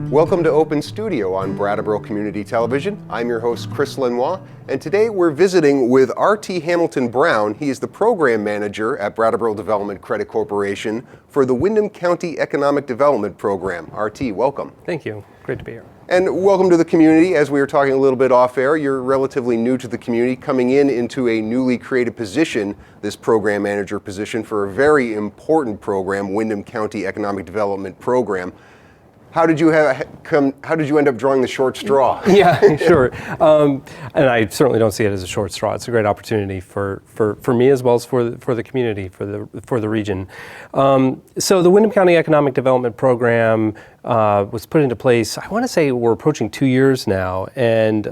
Welcome to Open Studio on Brattleboro Community Television. I'm your host, Chris Lenois, and today we're visiting with R.T. Hamilton Brown. He is the program manager at Brattleboro Development Credit Corporation for the Windham County Economic Development Program. R.T., welcome. Thank you. Great to be here. And welcome to the community. As we were talking a little bit off air, you're relatively new to the community, coming into a newly created position, this program manager position for a very important program, Windham County Economic Development Program. How did you end up drawing the short straw? Yeah, sure. And I certainly don't see it as a short straw. It's a great opportunity for me as well as for the community, for the region. So the Windham County Economic Development Program was put into place, I want to say we're approaching 2 years now, and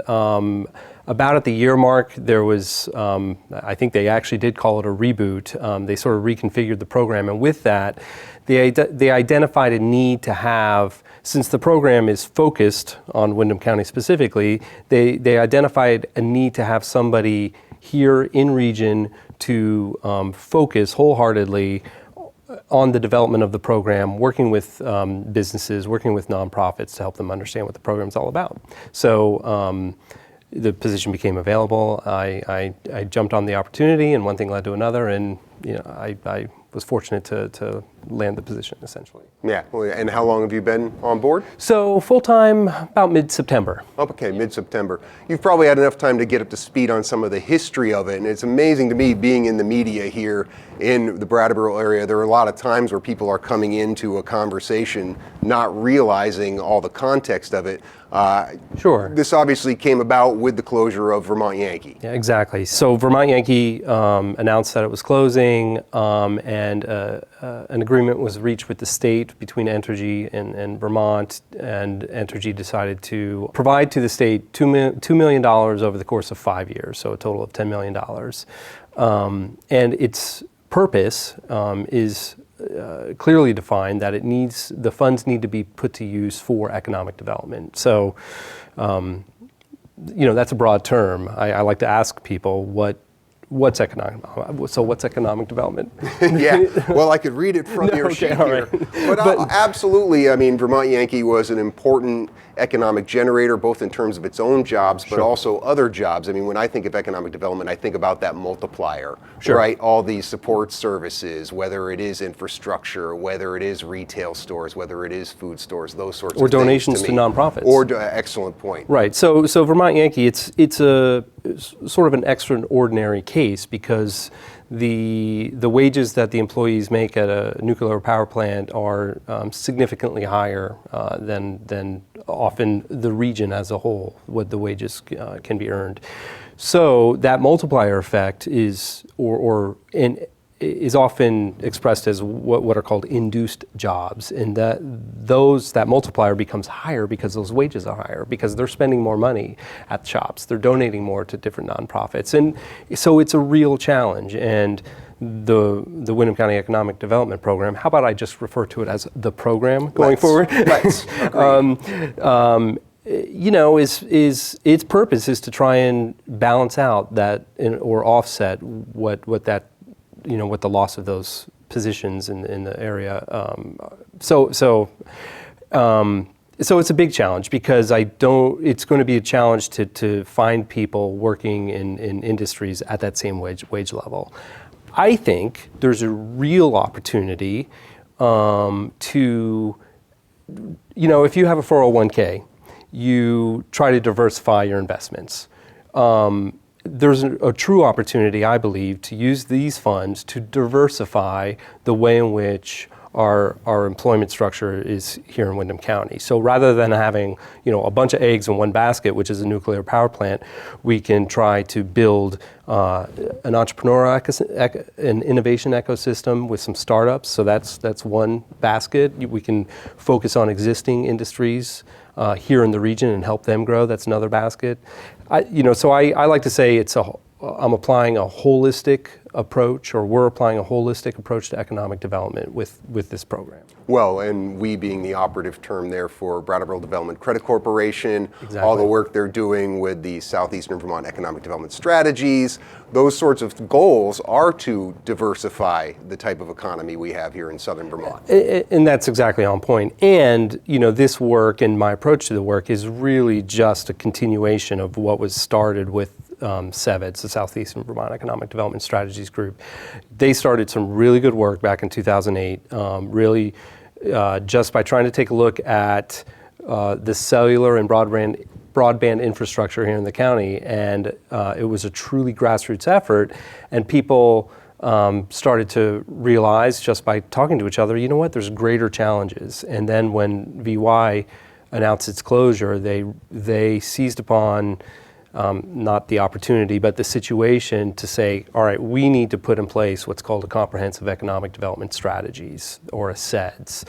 about at the year mark, there was, I think they actually did call it a reboot. They sort of reconfigured the program, and with that, they identified a need to have, since the program is focused on Windham County specifically, they identified a need to have somebody here in region to focus wholeheartedly on the development of the program, working with businesses, working with nonprofits to help them understand what the program's all about. So the position became available. I jumped on the opportunity, and one thing led to another, and I was fortunate to land the position, essentially. Yeah, and how long have you been on board? So full-time about mid-September. Okay, mid-September. You've probably had enough time to get up to speed on some of the history of it, and it's amazing to me, being in the media here in the Brattleboro area, there are a lot of times where people are coming into a conversation not realizing all the context of it. Sure. This obviously came about with the closure of Vermont Yankee. Yeah, exactly. So Vermont Yankee announced that it was closing, and an agreement was reached with the state between Entergy and Vermont, and Entergy decided to provide to the state $2 million over the course of 5 years, so a total of $10 million. And its purpose is clearly defined, that the funds need to be put to use for economic development. So, that's a broad term. I like to ask people what's economic development? Yeah, well, I could read it from your sheet here. Right. But absolutely, I mean, Vermont Yankee was an important economic generator, both in terms of its own jobs, but also other jobs. I mean, when I think of economic development, I think about that multiplier, right? All these support services, whether it is infrastructure, whether it is retail stores, whether it is food stores, those sorts of things. Or donations to nonprofits. Excellent point. Right, so Vermont Yankee, it's a sort of an extraordinary case, because the wages that the employees make at a nuclear power plant are significantly higher than often the region as a whole, what the wages can be earned. So that multiplier effect is often expressed as what are called induced jobs, and that multiplier becomes higher because those wages are higher, because they're spending more money at shops, they're donating more to different nonprofits, and so it's a real challenge. And the Windham County Economic Development Program, how about I just refer to it as the program going forward? Let's. Its purpose is to try and balance out that or offset what the loss of those positions in the area. So it's a big challenge, because it's going to be a challenge to find people working in industries at that same wage level. I think there's a real opportunity to, if you have a 401k, you try to diversify your investments. There's a true opportunity, I believe, to use these funds to diversify the way in which our employment structure is here in Windham County. So rather than having a bunch of eggs in one basket, which is a nuclear power plant, we can try to build an an innovation ecosystem with some startups. So that's one basket. We can focus on existing industries here in the region and help them grow. That's another basket. So I like to say it's I'm applying a holistic approach, or we're applying a holistic approach to economic development with this program. Well, and we being the operative term there for Brattleboro Development Credit Corporation, Exactly. all the work they're doing with the Southeastern Vermont Economic Development Strategies, those sorts of goals are to diversify the type of economy we have here in Southern Vermont. And that's exactly on point. And, this work and my approach to the work is really just a continuation of what was started with SEVEDS, the Southeastern Vermont Economic Development Strategies Group. They started some really good work back in 2008, just by trying to take a look at the cellular and broadband infrastructure here in the county, and it was a truly grassroots effort, and people started to realize just by talking to each other, there's greater challenges. And then when VY announced its closure, they seized upon not the opportunity, but the situation to say, all right, we need to put in place what's called a comprehensive economic development strategies, or a SEDS.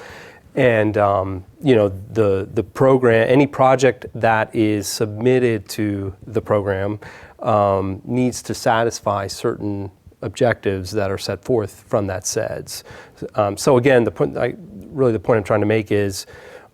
And the program, any project that is submitted to the program needs to satisfy certain objectives that are set forth from that SEDS. So again, the point I'm trying to make is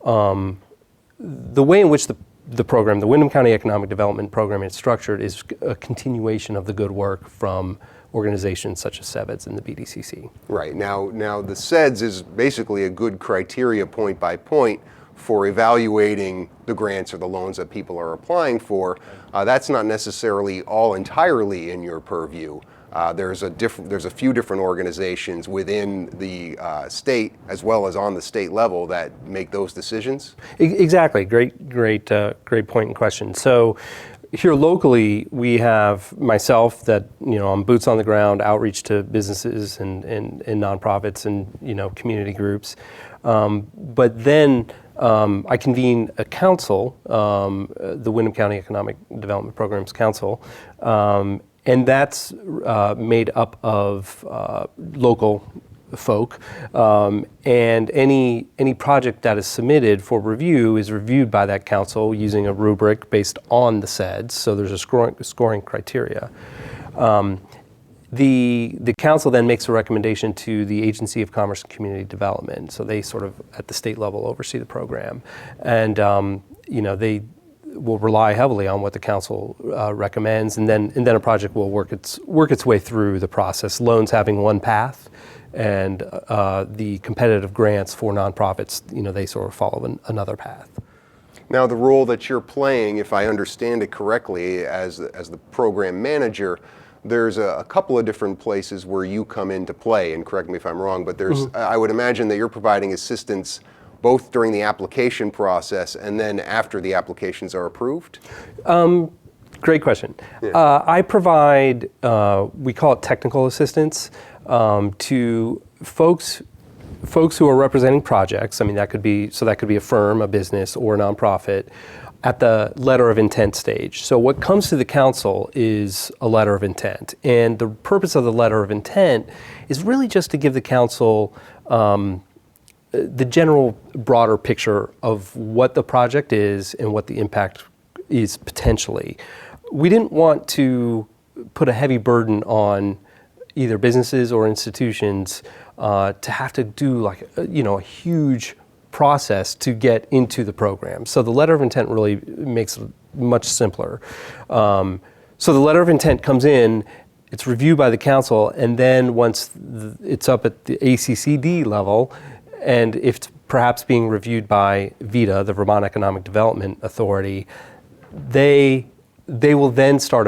the way in which the program, the Windham County Economic Development Program, is structured is a continuation of the good work from organizations such as SEVEDS and the BDCC. Right. Now the SEDS is basically a good criteria point by point for evaluating the grants or the loans that people are applying for. That's not necessarily all entirely in your purview. There's a few different organizations within the state, as well as on the state level, that make those decisions. Exactly. Great point and question. So here locally, we have myself that, I'm boots on the ground, outreach to businesses and nonprofits and, community groups. But then I convene a council, the Windham County Economic Development Programs Council, and that's made up of local folk, and any project that is submitted for review is reviewed by that council using a rubric based on the SEDS. So there's a scoring criteria. The council then makes a recommendation to the Agency of Commerce and Community Development. So they sort of at the state level oversee the program, and they will rely heavily on what the council recommends, and then a project will work its way through the process. Loans having one path, and the competitive grants for nonprofits, they sort of follow another path. Now, the role that you're playing, if I understand it correctly, as the program manager, there's a couple of different places where you come into play, and correct me if I'm wrong, but there's, I would imagine that you're providing assistance both during the application process and then after the applications are approved? Great question. Yeah. I provide, we call it technical assistance, to folks who are representing projects. I mean, that could be a firm, a business, or a nonprofit at the letter of intent stage. So what comes to the council is a letter of intent. And the purpose of the letter of intent is really just to give the council the general broader picture of what the project is and what the impact is potentially. We didn't want to put a heavy burden on either businesses or institutions to have to do a huge process to get into the program. So the letter of intent really makes it much simpler. So the letter of intent comes in, it's reviewed by the council, and then once it's up at the ACCD level, and if it's perhaps being reviewed by VEDA, the Vermont Economic Development Authority, they will then start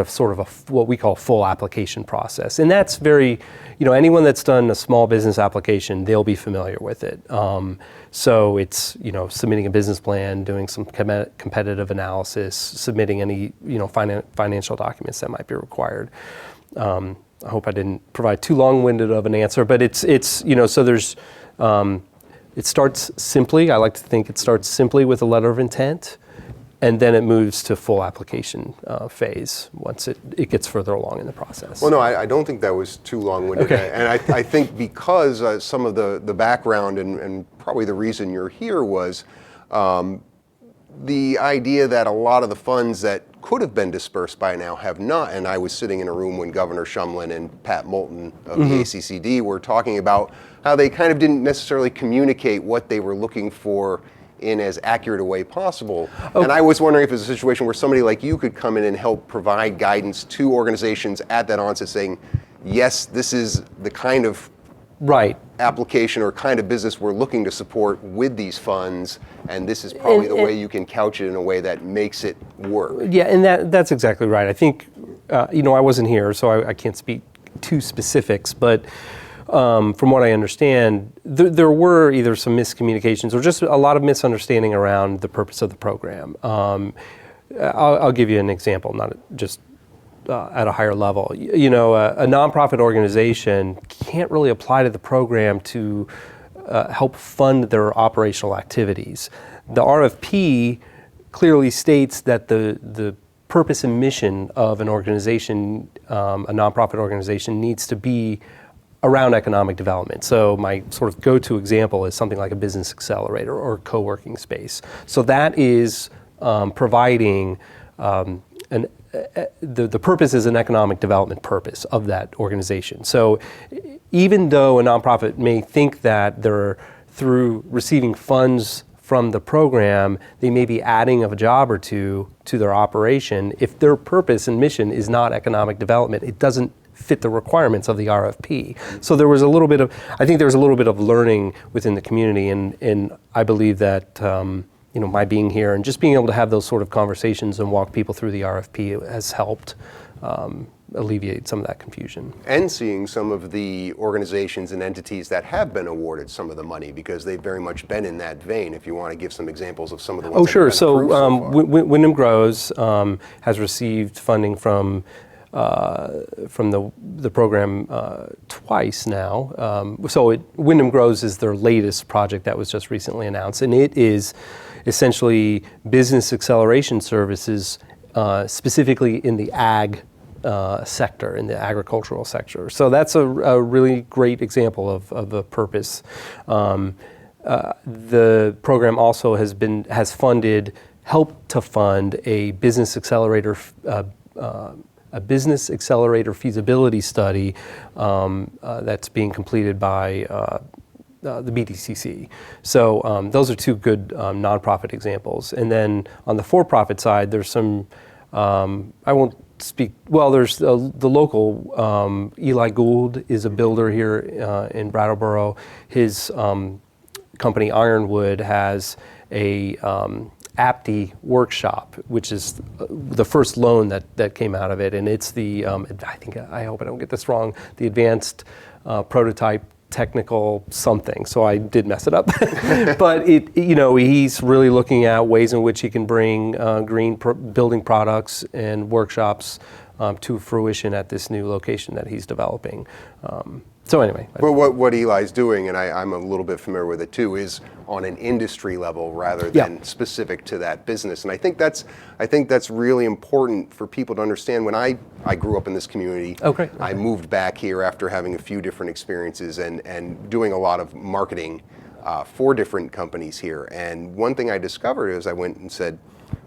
what we call full application process. And that's very, anyone that's done a small business application, they'll be familiar with it. So it's, submitting a business plan, doing some competitive analysis, submitting any, financial documents that might be required. I hope I didn't provide too long-winded of an answer, but it's so there's, it starts simply, I like to think it starts simply with a letter of intent, and then it moves to full application phase once it gets further along in the process. Well, no, I don't think that was too long-winded. Okay. And I think because some of the background and probably the reason you're here was the idea that a lot of the funds that could have been dispersed by now have not, and I was sitting in a room when Governor Shumlin and Pat Moulton of the ACCD were talking about how they kind of didn't necessarily communicate what they were looking for in as accurate a way possible. Okay. And I was wondering if it's a situation where somebody like you could come in and help provide guidance to organizations at that onset saying, yes, this is the kind of application or kind of business we're looking to support with these funds, and this is probably the way you can couch it in a way that makes it work. Yeah, and that's exactly right. I think, I wasn't here, so I can't speak to specifics, but from what I understand, there were either some miscommunications or just a lot of misunderstanding around the purpose of the program. I'll give you an example, not just at a higher level. A nonprofit organization can't really apply to the program to help fund their operational activities. The RFP clearly states that the purpose and mission of an organization, a nonprofit organization, needs to be around economic development. So my sort of go-to example is something like a business accelerator or co-working space. So that is providing the purpose is an economic development purpose of that organization. So even though a nonprofit may think that they're through receiving funds from the program, they may be adding a job or two to their operation. If their purpose and mission is not economic development, it doesn't fit the requirements of the RFP. So there was I think there was a little bit of learning within the community, and I believe that my being here and just being able to have those sort of conversations and walk people through the RFP has helped alleviate some of that confusion. And seeing some of the organizations and entities that have been awarded some of the money, because they've very much been in that vein. If you want to give some examples of some of the ones sure. that have been approved so far. Wyndham Grows has received funding from the program twice now. Wyndham Grows is their latest project that was just recently announced, and it is essentially business acceleration services, specifically in the ag sector, in the agricultural sector. So that's a really great example of a purpose. The program also has helped to fund a business accelerator feasibility study that's being completed by the BDCC. So those are two good nonprofit examples. And then on the for-profit side, there's some, I won't speak, well, there's the local, Eli Gould is a builder here in Brattleboro. His company Ironwood has a APTI workshop, which is the first loan that came out of it, and it's the I hope I don't get this wrong, the Advanced Prototype Technical something. So I did mess it up, but he's really looking at ways in which he can bring green building products and workshops to fruition at this new location that he's developing. So anyway. Well, what Eli's doing, and I'm a little bit familiar with it too, is on an industry level rather than specific to that business. And I think that's really important for people to understand. When I grew up in this community, I moved back here after having a few different experiences and doing a lot of marketing for different companies here. And one thing I discovered is I went and said,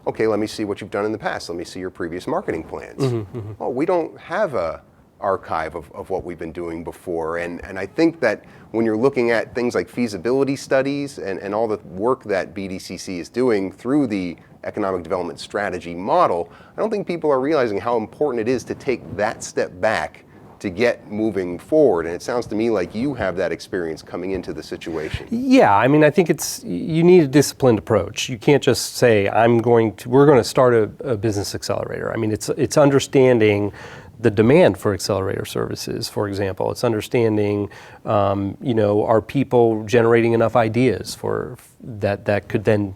okay, let me see what you've done in the past. Let me see your previous marketing plans. Well, we don't have a archive of what we've been doing before. And I think that when you're looking at things like feasibility studies and all the work that BDCC is doing through the economic development strategy model, I don't think people are realizing how important it is to take that step back to get moving forward. And it sounds to me like you have that experience coming into the situation. Yeah, I mean, I think you need a disciplined approach. You can't just say, we're going to start a business accelerator. I mean, it's understanding the demand for accelerator services, for example. It's understanding, are people generating enough ideas for that could then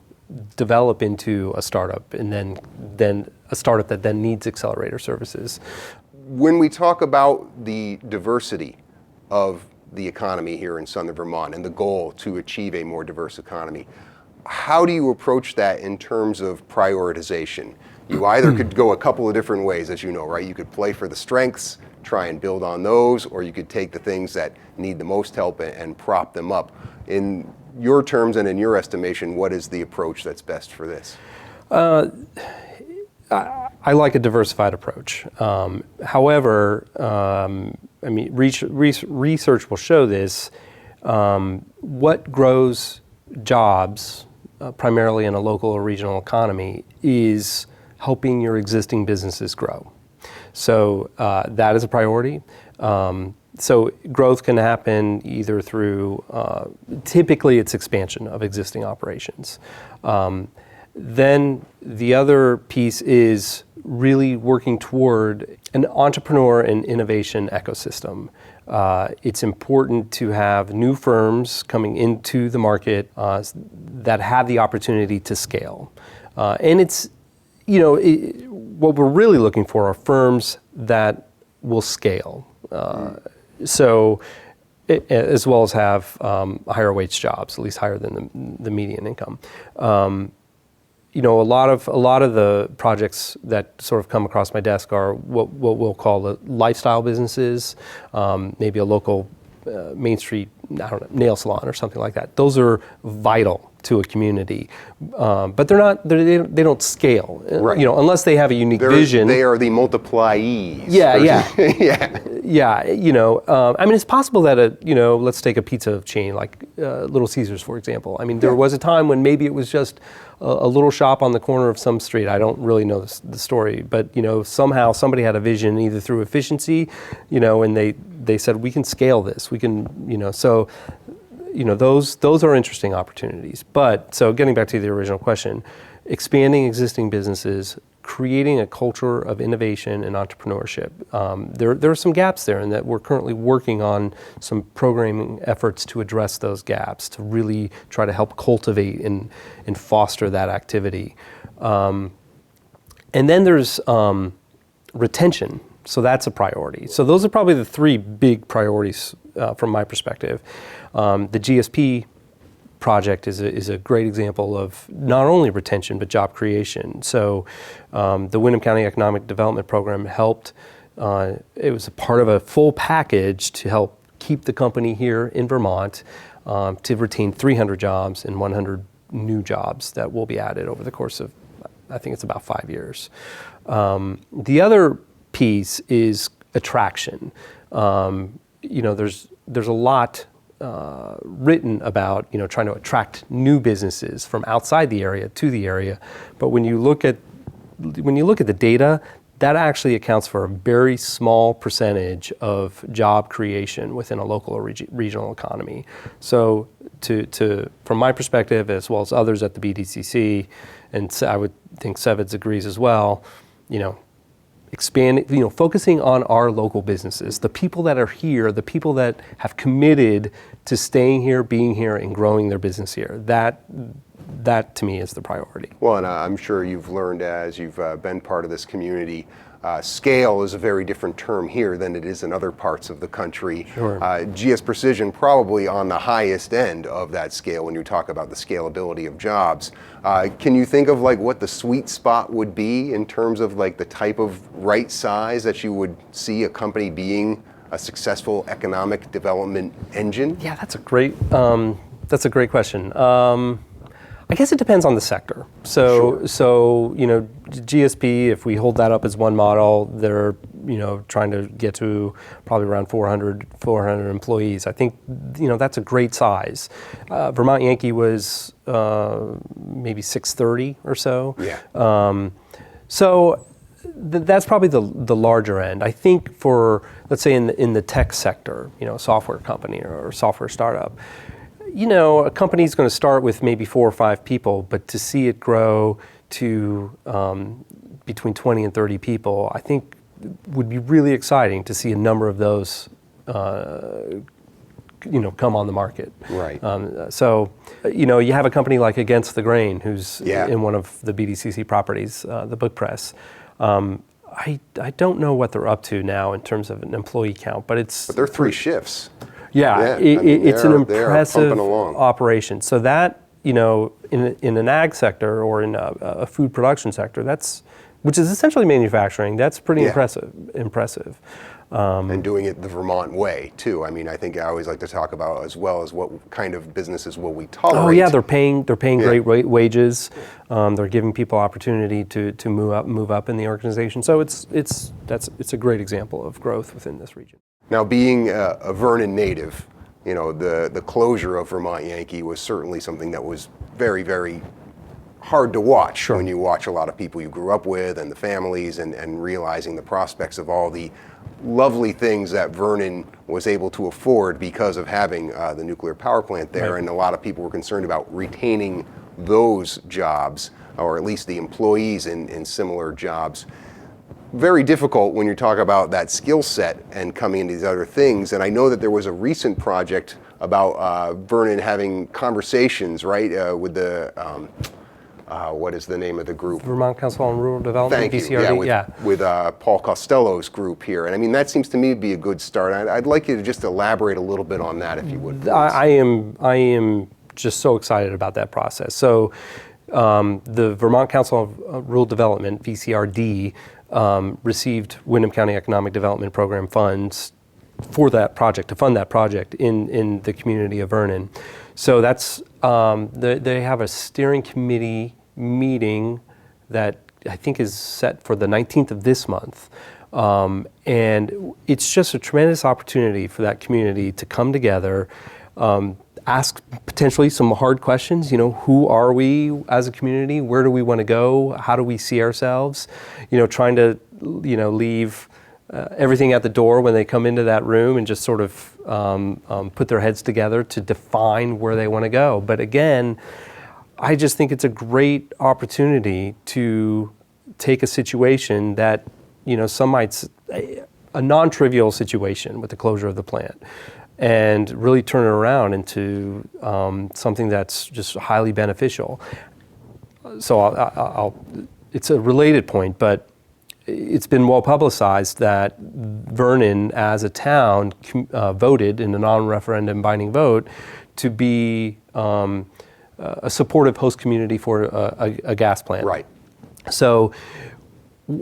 develop into a startup, and then a startup that then needs accelerator services. When we talk about the diversity of the economy here in Southern Vermont and the goal to achieve a more diverse economy, how do you approach that in terms of prioritization? You either could go a couple of different ways, as you know, right? You could play for the strengths, try and build on those, or you could take the things that need the most help and prop them up. In your terms and in your estimation, what is the approach that's best for this? I like a diversified approach. However, I mean, research will show this. What grows jobs, primarily in a local or regional economy, is helping your existing businesses grow. So that is a priority. So growth can happen either through, typically it's expansion of existing operations. Then the other piece is really working toward an entrepreneur and innovation ecosystem. It's important to have new firms coming into the market that have the opportunity to scale. And it's, what we're really looking for are firms that will scale. So, as well as have higher wage jobs, at least higher than the median income. A lot of the projects that sort of come across my desk are what we'll call the lifestyle businesses, maybe a local Main Street, nail salon or something like that. Those are vital to a community, but they don't scale, right. Unless they have a unique vision. They are the multipliees. Yeah. Yeah. I mean, it's possible that let's take a pizza chain like Little Caesars, for example. I mean, there was a time when maybe it was just a little shop on the corner of some street. I don't really know the story, but somehow somebody had a vision either through efficiency, and they said we can scale this. We can, so. Those are interesting opportunities. But so getting back to the original question, expanding existing businesses, creating a culture of innovation and entrepreneurship. There are some gaps there, and that we're currently working on some programming efforts to address those gaps, to really try to help cultivate and foster that activity. And then there's retention. So that's a priority. So those are probably the three big priorities from my perspective. The GSP project is a great example of not only retention but job creation. So the Windham County Economic Development Program helped. It was a part of a full package to help keep the company here in Vermont, to retain 300 jobs and 100 new jobs that will be added over the course of, I think it's about 5 years. The other piece is attraction. There's a lot written about trying to attract new businesses from outside the area to the area, but when you look at the data, that actually accounts for a very small percentage of job creation within a local or regional economy. So, from my perspective, as well as others at the BDCC, and I would think Sevitz agrees as well, expanding, focusing on our local businesses, the people that are here, the people that have committed to staying here, being here, and growing their business here. That to me is the priority. Well, and I'm sure you've learned as you've been part of this community, scale is a very different term here than it is in other parts of the country. Sure. GS Precision probably on the highest end of that scale when you talk about the scalability of jobs. Can you think of what the sweet spot would be in terms of the type of right size that you would see a company being a successful economic development engine? Yeah, that's a great question. I guess it depends on the sector. So GSP, if we hold that up as one model, they're trying to get to probably around 400 employees. I think that's a great size. Vermont Yankee was maybe 630 or so. Yeah. So that's probably the larger end. I think for, let's say in the tech sector, a software company or software startup, a company's going to start with maybe 4 or 5 people, but to see it grow to between 20 and 30 people, I think would be really exciting to see a number of those, come on the market. Right. So, you have a company like Against the Grain, who's Yeah. in one of the BDCC properties, the book press. I don't know what they're up to now in terms of an employee count, but they're 3 shifts. Yeah, it's an impressive operation. So that, in an ag sector or in a food production sector, which is essentially manufacturing, that's pretty impressive. And doing it the Vermont way too. I mean, I think I always like to talk about as well as what kind of businesses will we tolerate. Oh yeah, they're paying great wages. They're giving people opportunity to move up in the organization. So it's a great example of growth within this region. Now, being a Vernon native, you know, the closure of Vermont Yankee was certainly something that was very, very hard to watch. Sure. When you watch a lot of people you grew up with and the families and realizing the prospects of all the lovely things that Vernon was able to afford because of having the nuclear power plant there. Right. And a lot of people were concerned about retaining those jobs, or at least the employees in similar jobs. Very difficult when you talk about that skill set and coming into these other things. And I know that there was a recent project about Vernon having conversations, right, with the what is the name of the group? Vermont Council on Rural Development, Thank you. BCRD, With Paul Costello's group here. And I mean, that seems to me to be a good start. I'd like you to just elaborate a little bit on that, if you would, please. I am just so excited about that process. So the Vermont Council of Rural Development, VCRD, received Windham County Economic Development Program funds for that project, to fund that project in the community of Vernon. So that's, they have a steering committee meeting that I think is set for the 19th of this month. And it's just a tremendous opportunity for that community to come together, ask potentially some hard questions. You know, who are we as a community? Where do we want to go? How do we see ourselves? You know, trying to, you know, leave everything at the door when they come into that room and just sort of put their heads together to define where they want to go. But again, I just think it's a great opportunity to take a situation that, you know, some might say a non-trivial situation with the closure of the plant, and really turn it around into something that's just highly beneficial. So it's a related point, but it's been well publicized that Vernon, as a town, voted in a non-referendum binding vote to be a supportive host community for a gas plant. Right. So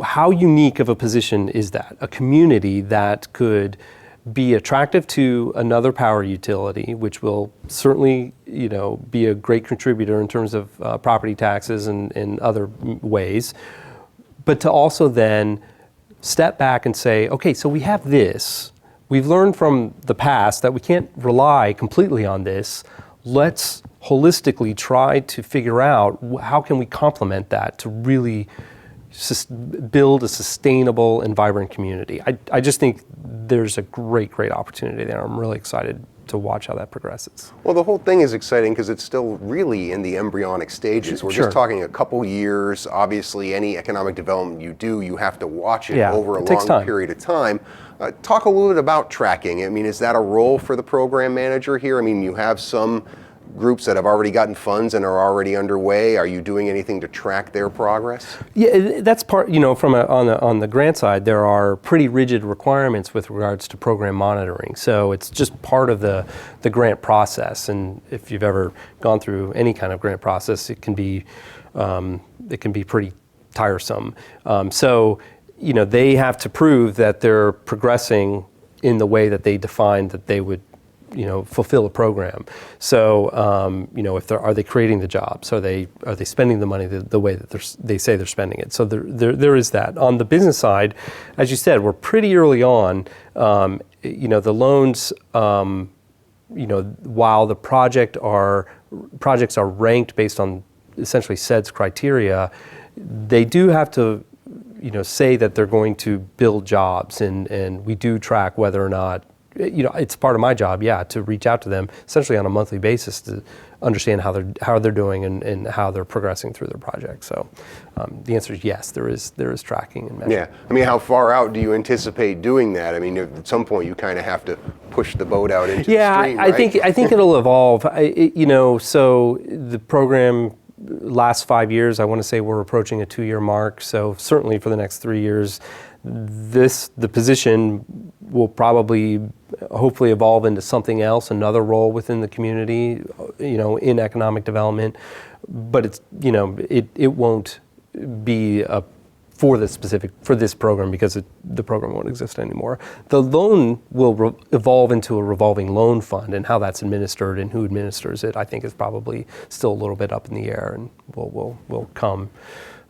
how unique of a position is that? A community that could be attractive to another power utility, which will certainly, you know, be a great contributor in terms of property taxes and in other ways, but to also then step back and say, okay, so we have this. We've learned from the past that we can't rely completely on this. Let's holistically try to figure out how can we complement that to really build a sustainable and vibrant community. I just think there's a great opportunity there. I'm really excited to watch how that progresses. Well, the whole thing is exciting because it's still really in the embryonic stages. We're Sure. just talking a couple years. Obviously, any economic development you do, you have to watch it over a takes long time. period of time. Talk a little bit about tracking. I mean, is that a role for the program manager here? I mean, you have some groups that have already gotten funds and are already underway. Are you doing anything to track their progress? Yeah, that's part, you know, on the grant side, there are pretty rigid requirements with regards to program monitoring. So it's just part of the grant process. And if you've ever gone through any kind of grant process, it can be pretty tiresome. So, you know, they have to prove that they're progressing in the way that they defined that they would, you know, fulfill a program. So, you know, are they creating the jobs? Are they spending the money the way that they say they're spending it? So there is that. On the business side, as you said, we're pretty early on. You know, the loans, you know, while the projects are ranked based on essentially SEDS criteria, they do have to, you know, say that they're going to build jobs, and we do track whether or not, you know, it's part of my job, to reach out to them essentially on a monthly basis to understand how they're doing and how they're progressing through their project. So the answer is yes, there is tracking and measuring. Yeah, I mean, how far out do you anticipate doing that? I mean, at some point you kind of have to push the boat out into the stream, right? I think it'll evolve. You know, so the program last 5 years, I want to say we're approaching a 2-year mark. So certainly for the next 3 years, the position will probably hopefully evolve into something else, another role within the community, you know, in economic development. But it's, you know, it won't be a for this program because the program won't exist anymore. The loan will evolve into a revolving loan fund, and how that's administered and who administers it, I think, is probably still a little bit up in the air, and will come.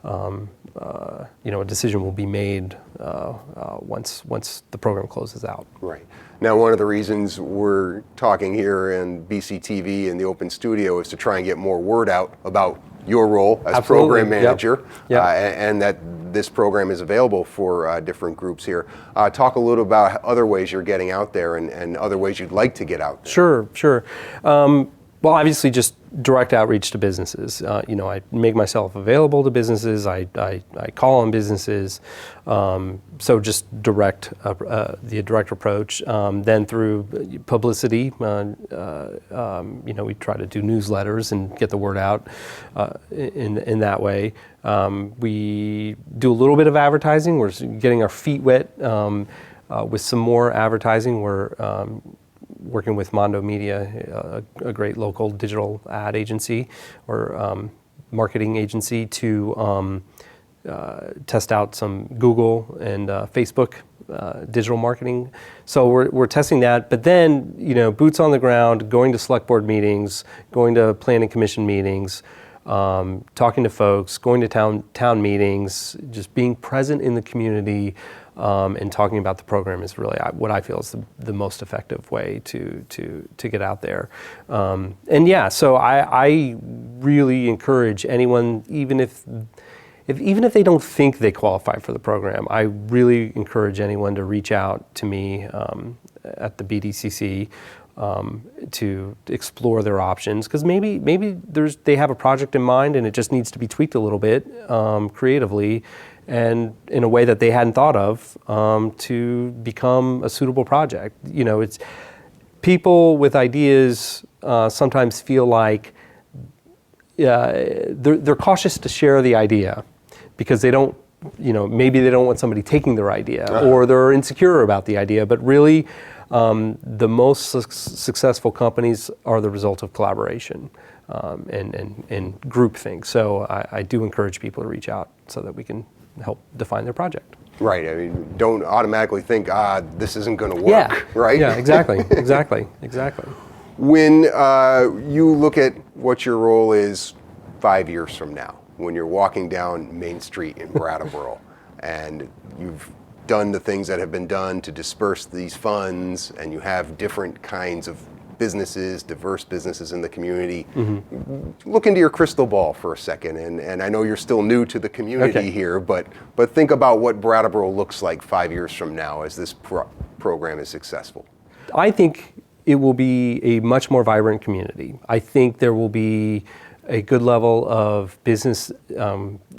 A decision will be made once the program closes out. Right. Now, one of the reasons we're talking here in BCTV in the Open Studio is to try and get more word out about your role as Absolutely. program manager, Yep. And that this program is available for different groups here. Talk a little about other ways you're getting out there and other ways you'd like to get out there. Sure. Well, obviously, just direct outreach to businesses. I make myself available to businesses. I call on businesses. So just the direct approach. Then through publicity, we try to do newsletters and get the word out in that way. We do a little bit of advertising. We're getting our feet wet with some more advertising. We're working with Mondo Media, a great local digital ad agency or marketing agency, to test out some Google and Facebook digital marketing. So we're testing that. But then, boots on the ground, going to select board meetings, going to planning commission meetings, talking to folks, going to town meetings, just being present in the community. And talking about the program is really what I feel is the most effective way to get out there. So I really encourage anyone, even if they don't think they qualify for the program, I really encourage anyone to reach out to me at the BDCC to explore their options, because maybe they have a project in mind and it just needs to be tweaked a little bit creatively and in a way that they hadn't thought of to become a suitable project. It's people with ideas sometimes feel like they're cautious to share the idea because they don't, maybe they don't want somebody taking their idea or they're insecure about the idea, but really the most successful companies are the result of collaboration and groupthink. So I do encourage people to reach out so that we can help define their project. Right. I mean, don't automatically think, this isn't going to work, right? Yeah, exactly. When you look at what your role is 5 years from now, when you're walking down Main Street in Brattleboro and you've done the things that have been done to disperse these funds and you have different kinds of businesses, diverse businesses in the community, look into your crystal ball for a second, and I know you're still new to the community here, but think about what Brattleboro looks like 5 years from now as this program is successful. I think it will be a much more vibrant community. I think there will be a good level of business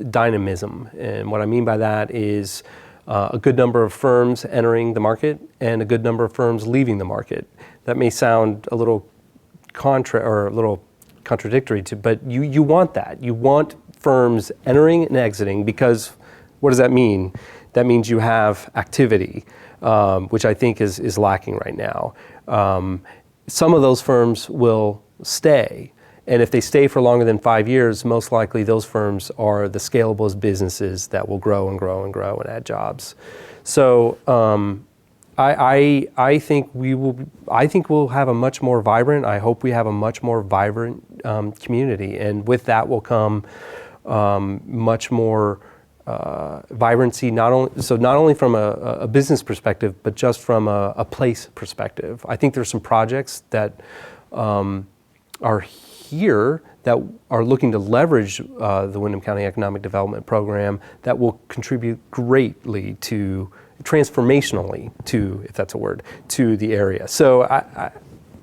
dynamism, and what I mean by that is a good number of firms entering the market and a good number of firms leaving the market. That may sound a little contradictory but you want that. You want firms entering and exiting, because what does that mean? That means you have activity, which I think is lacking right now. Some of those firms will stay, and if they stay for longer than 5 years, most likely those firms are the scalable businesses that will grow and grow and grow and add jobs. So I think we'll have a much more vibrant. I hope we have a much more vibrant community, and with that will come much more vibrancy. Not only from a business perspective, but just from a place perspective. I think there's some projects that are here that are looking to leverage the Windham County Economic Development Program that will contribute greatly transformationally to, if that's a word, to the area. So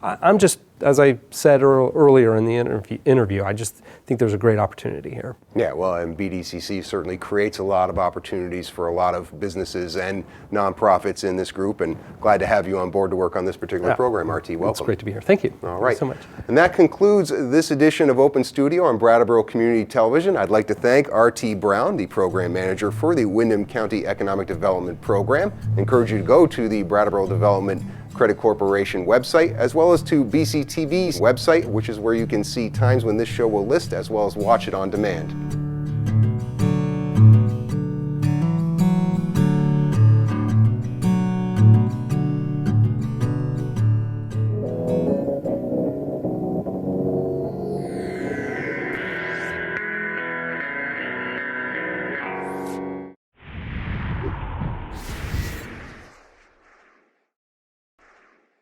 I'm just, as I said earlier in the interview, I just think there's a great opportunity here. Yeah, well, and BDCC certainly creates a lot of opportunities for a lot of businesses and nonprofits in this group, and glad to have you on board to work on this particular program, RT. Welcome. It's great to be here. Thank you. All right. Thank you so much. And that concludes this edition of Open Studio on Brattleboro Community Television. I'd like to thank RT Brown, the program manager for the Windham County Economic Development Program. I encourage you to go to the Brattleboro Development Credit Corporation website, as well as to BCTV's website, which is where you can see times when this show will list, as well as watch it on demand.